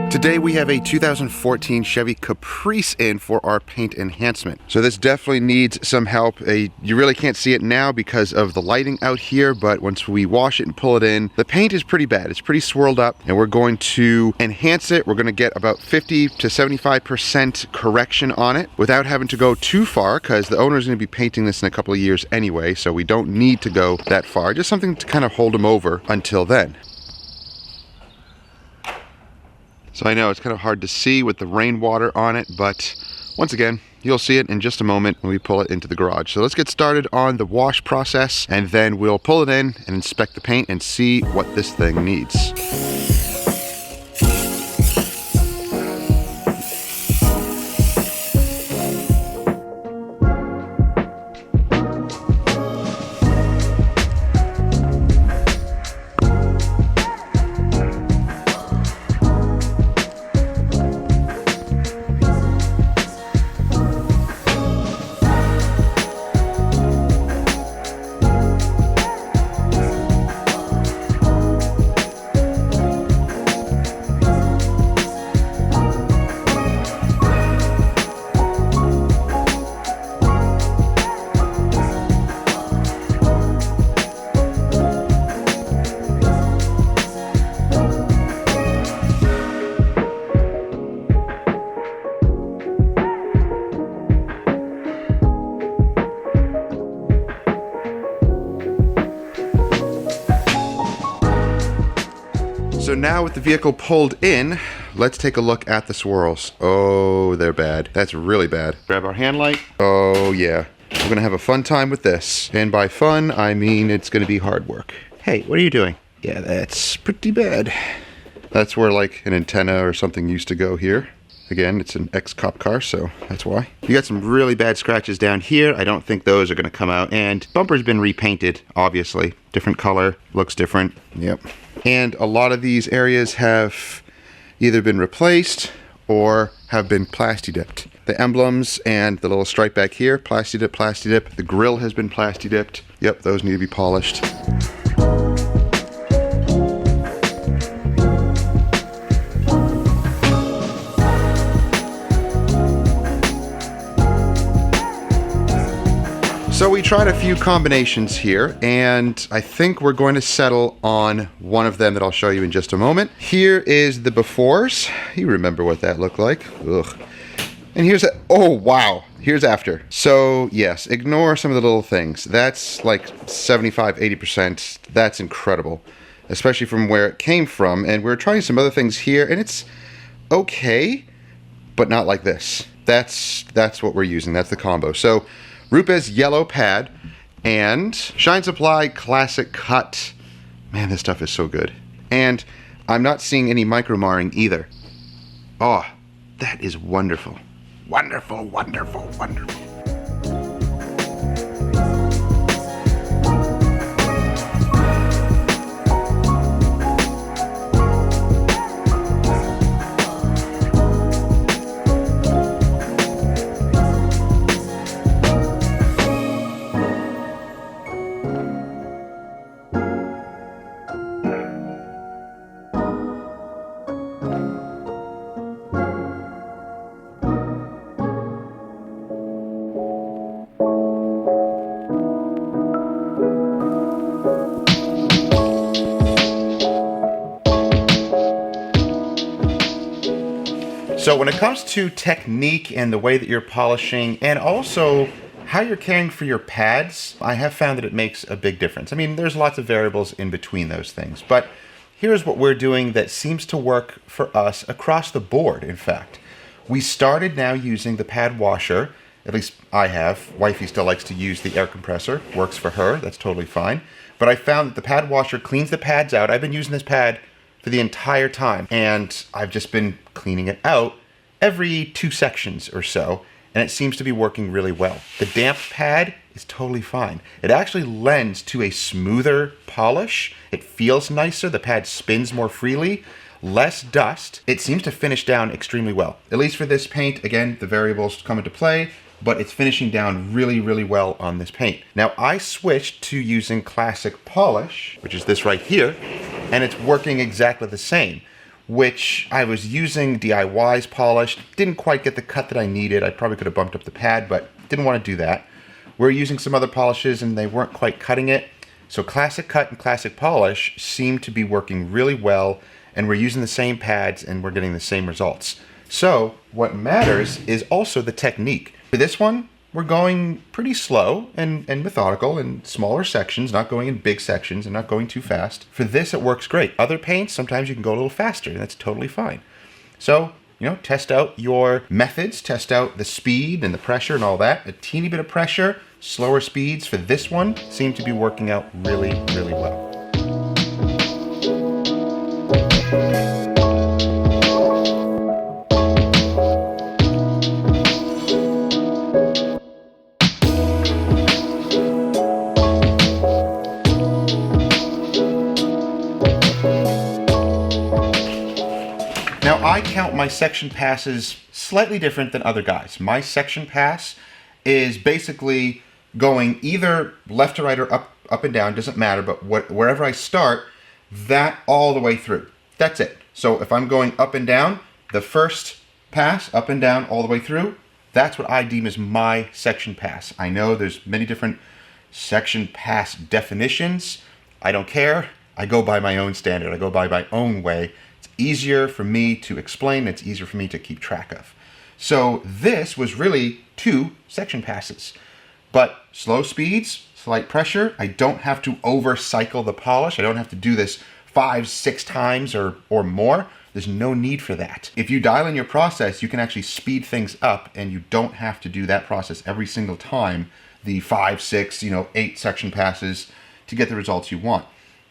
Today we have a 2014 Chevy Caprice in for our paint enhancement. So this definitely needs some help. You really can't see it now because of the lighting out here, but once we wash it and pull it in, the paint is pretty bad. It's pretty swirled up, and we're going to enhance it. We're going to get about 50 to 75% correction on it without having to go too far, because the owner is going to be painting this in a couple of years anyway, so we don't need to go that far. Just something to kind of hold him over until then. So I know it's kind of hard to see with the rainwater on it, but once again, you'll see it in just a moment when we pull it into the garage. So let's get started on the wash process, and then we'll pull it in and inspect the paint and see what this thing needs. So now with the vehicle pulled in, let's take a look at the swirls. Oh, they're bad. That's really bad. Grab our hand light. Oh yeah. We're gonna have a fun time with this. And by fun, I mean it's gonna be hard work. Hey, what are you doing? Yeah, that's pretty bad. That's where like an antenna or something used to go here. Again, it's an ex-cop car, so that's why. You got some really bad scratches down here. I don't think those are gonna come out. And bumper's been repainted, obviously. Different color, looks different. Yep. And a lot of these areas have either been replaced or have been plasti-dipped. The emblems and the little stripe back here, plasti-dip, plasti-dip. The grill has been plasti-dipped. Yep, those need to be polished. So we tried a few combinations here, and I think we're going to settle on one of them that I'll show you in just a moment. Here is the befores. You remember what that looked like. Ugh. And here's a, oh wow, here's after. So yes, ignore some of the little things. That's like 75–80%. That's incredible, especially from where it came from. And we're trying some other things here, and it's okay, but not like this. That's what we're using. That's the combo. So Rupes yellow pad and Shine Supply classic cut. Man, this stuff is so good. And I'm not seeing any micro marring either. Oh, that is wonderful. Wonderful, wonderful, wonderful. So when it comes to technique and the way that you're polishing and also how you're caring for your pads, I have found that it makes a big difference. I mean, there's lots of variables in between those things, but here's what we're doing that seems to work for us across the board, in fact. We started now using the pad washer, at least I have. Wifey still likes to use the air compressor, works for her, that's totally fine. But I found that the pad washer cleans the pads out. I've been using this pad for the entire time, and I've just been cleaning it out every 2 sections or so, and it seems to be working really well. The damp pad is totally fine. It actually lends to a smoother polish. It feels nicer, the pad spins more freely, less dust. It seems to finish down extremely well. At least for this paint, again, the variables come into play, but it's finishing down really, really well on this paint. Now, I switched to using classic polish, which is this right here, and it's working exactly the same. which I was using DIY's polish. Didn't quite get the cut that I needed. I probably could have bumped up the pad, but didn't want to do that. We're using some other polishes and they weren't quite cutting it. So Classic Cut and Classic Polish seem to be working really well, and we're using the same pads and we're getting the same results. So what matters is also the technique. For this one, we're going pretty slow and methodical in smaller sections, not going in big sections and not going too fast. For this, it works great. Other paints, sometimes you can go a little faster, and that's totally fine. So, test out your methods, test out the speed and the pressure and all that. A teeny bit of pressure, slower speeds for this one seem to be working out really, really well. Now, I count my section passes slightly different than other guys. My section pass is basically going either left to right or up and down, doesn't matter, but wherever I start, that all the way through. That's it. So if I'm going up and down, the first pass, up and down, all the way through, that's what I deem as my section pass. I know there's many different section pass definitions. I don't care. I go by my own standard. I go by my own way. Easier for me to explain, it's easier for me to keep track of. So this was really 2 section passes, but slow speeds, slight pressure. I don't have to overcycle the polish. I don't have to do this 5-6 times or more. There's no need for that. If you dial in your process, you can actually speed things up, and you don't have to do that process every single time, the 5, 6, 8 section passes to get the results you want.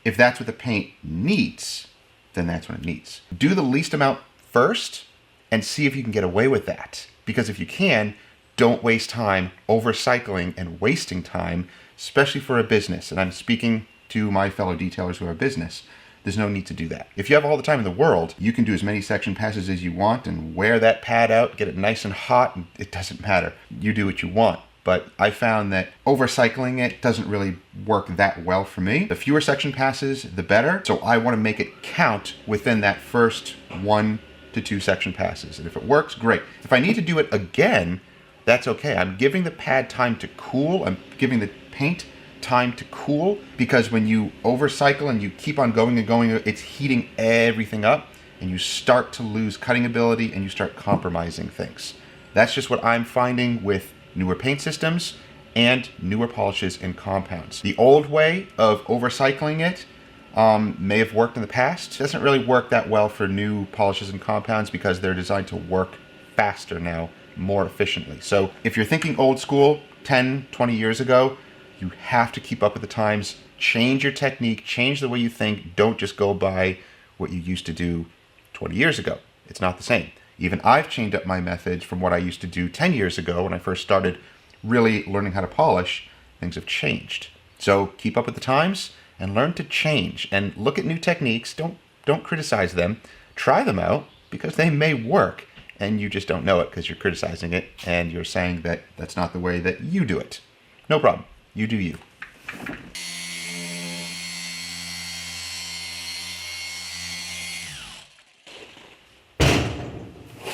If that's what the paint needs, then that's what it needs. Do the least amount first and see if you can get away with that. Because if you can, don't waste time overcycling and wasting time, especially for a business. And I'm speaking to my fellow detailers who are a business. There's no need to do that. If you have all the time in the world, you can do as many section passes as you want and wear that pad out, get it nice and hot, and it doesn't matter. You do what you want. But I found that overcycling it doesn't really work that well for me. The fewer section passes, the better. So I want to make it count within that first 1 to 2 section passes. And if it works, great. If I need to do it again, that's okay. I'm giving the pad time to cool. I'm giving the paint time to cool, because when you overcycle and you keep on going and going, it's heating everything up and you start to lose cutting ability and you start compromising things. That's just what I'm finding with newer paint systems and newer polishes and compounds. The old way of overcycling it may have worked in the past. It doesn't really work that well for new polishes and compounds because they're designed to work faster now, more efficiently. So if you're thinking old school, 10, 20 years ago, you have to keep up with the times, change your technique, change the way you think. Don't just go by what you used to do 20 years ago. It's not the same. Even I've changed up my methods from what I used to do 10 years ago when I first started really learning how to polish. Things have changed. So keep up with the times and learn to change and look at new techniques. Don't criticize them. Try them out because they may work and you just don't know it because you're criticizing it and you're saying that that's not the way that you do it. No problem. You do you.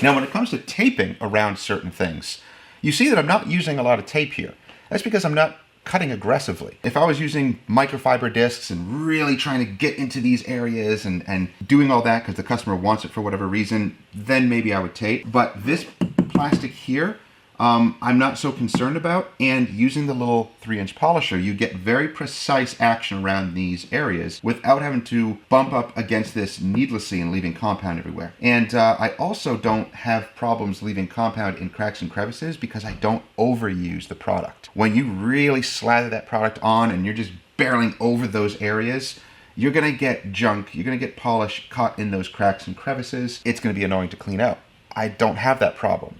Now, when it comes to taping around certain things, you see that I'm not using a lot of tape here. That's because I'm not cutting aggressively. If I was using microfiber discs and really trying to get into these areas and doing all that because the customer wants it for whatever reason, then maybe I would tape. But this plastic here, I'm not so concerned about, and using the little 3-inch polisher, you get very precise action around these areas without having to bump up against this needlessly and leaving compound everywhere. And I also don't have problems leaving compound in cracks and crevices because I don't overuse the product. When you really slather that product on and you're just barreling over those areas, you're gonna get junk, you're gonna get polish caught in those cracks and crevices. It's gonna be annoying to clean out. I don't have that problem.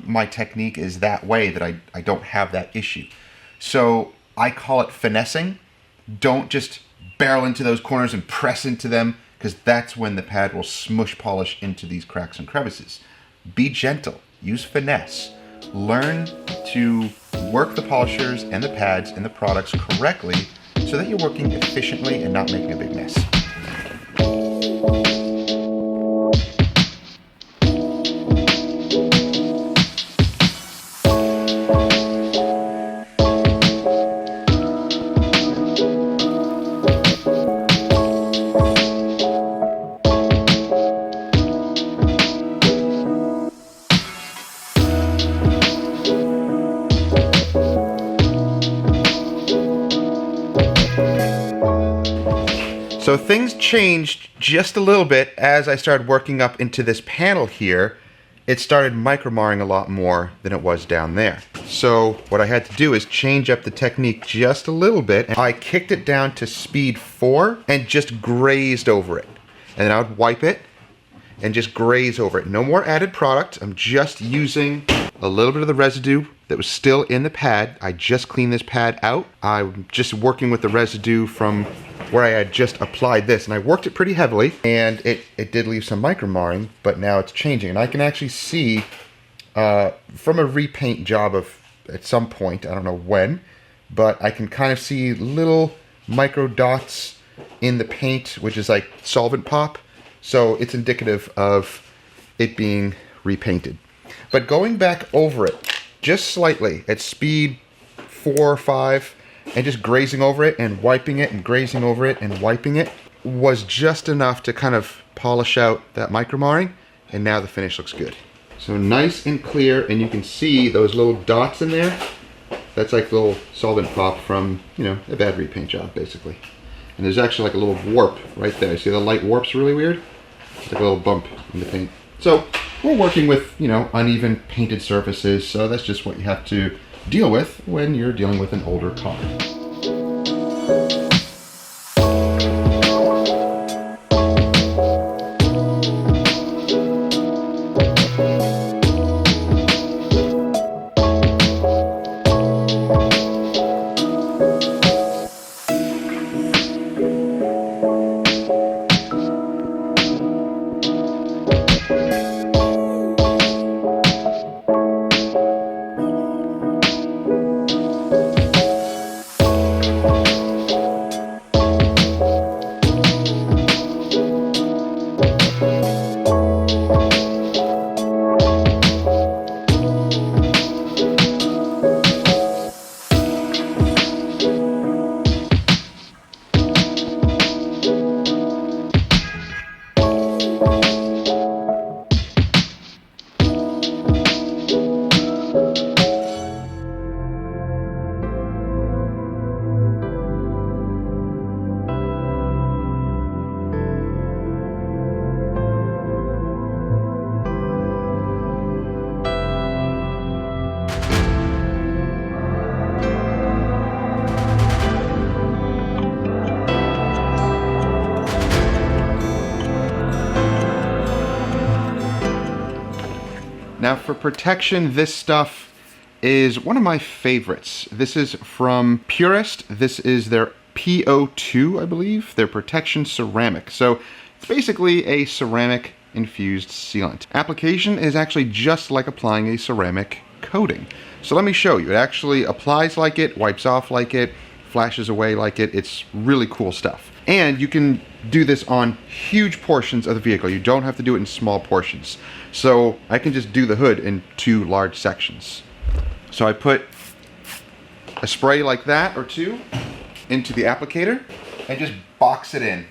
My technique is that way that I don't have that issue. So I call it finessing. Don't just barrel into those corners and press into them because that's when the pad will smush polish into these cracks and crevices. Be gentle, use finesse. Learn to work the polishers and the pads and the products correctly so that you're working efficiently and not making a big mess. So things changed just a little bit as I started working up into this panel here. It started micromarring a lot more than it was down there. So what I had to do is change up the technique just a little bit. I kicked it down to speed 4 and just grazed over it. And then I would wipe it and just graze over it. No more added product. I'm just using a little bit of the residue that was still in the pad. I just cleaned this pad out. I'm just working with the residue from where I had just applied this, and I worked it pretty heavily, and it did leave some micromarring, but now it's changing. And I can actually see from a repaint job of at some point, I don't know when, but I can kind of see little micro dots in the paint, which is like solvent pop. So it's indicative of it being repainted. But going back over it just slightly at speed 4 or 5, and just grazing over it and wiping it and grazing over it and wiping it was just enough to kind of polish out that micromarring, and now the finish looks good. So nice and clear, and you can see those little dots in there. That's like little solvent pop from, you know, a bad repaint job, basically. And there's actually like a little warp right there. See the light warp's really weird? It's like a little bump in the paint. So we're working with, you know, uneven painted surfaces, so that's just what you have to deal with when you're dealing with an older car. Now for protection, this stuff is one of my favorites. This is from Purist. This is their PO2, I believe, their protection ceramic. So it's basically a ceramic infused sealant. Application is actually just like applying a ceramic coating. So let me show you. It actually applies like it, wipes off like it, flashes away like it. It's really cool stuff. And you can do this on huge portions of the vehicle. You don't have to do it in small portions. So I can just do the hood in 2 large sections. So I put a spray like that or 2 into the applicator and just box it in.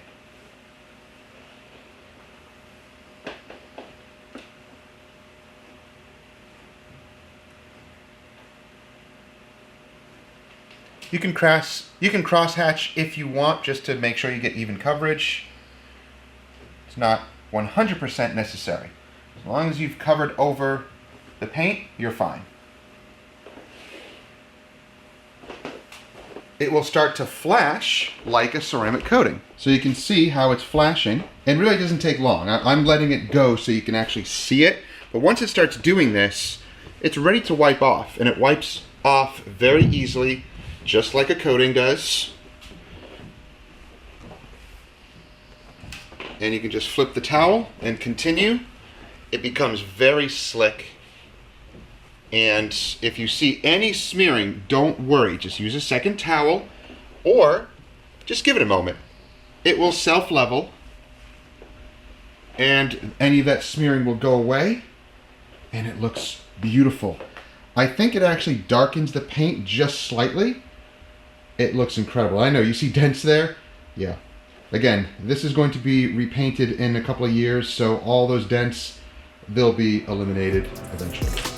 You can cross-hatch if you want, just to make sure you get even coverage. It's not 100% necessary. As long as you've covered over the paint, you're fine. It will start to flash like a ceramic coating. So you can see how it's flashing, and really doesn't take long. I'm letting it go so you can actually see it, but once it starts doing this, it's ready to wipe off, and it wipes off very easily, just like a coating does. And you can just flip the towel and continue. It becomes very slick. And if you see any smearing, don't worry. Just use a second towel or just give it a moment. It will self-level and any of that smearing will go away and it looks beautiful. I think it actually darkens the paint just slightly. It looks incredible. I know, you see dents there? Yeah. Again, this is going to be repainted in a couple of years, so all those dents, they'll be eliminated eventually.